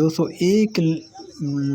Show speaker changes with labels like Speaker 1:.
Speaker 1: 201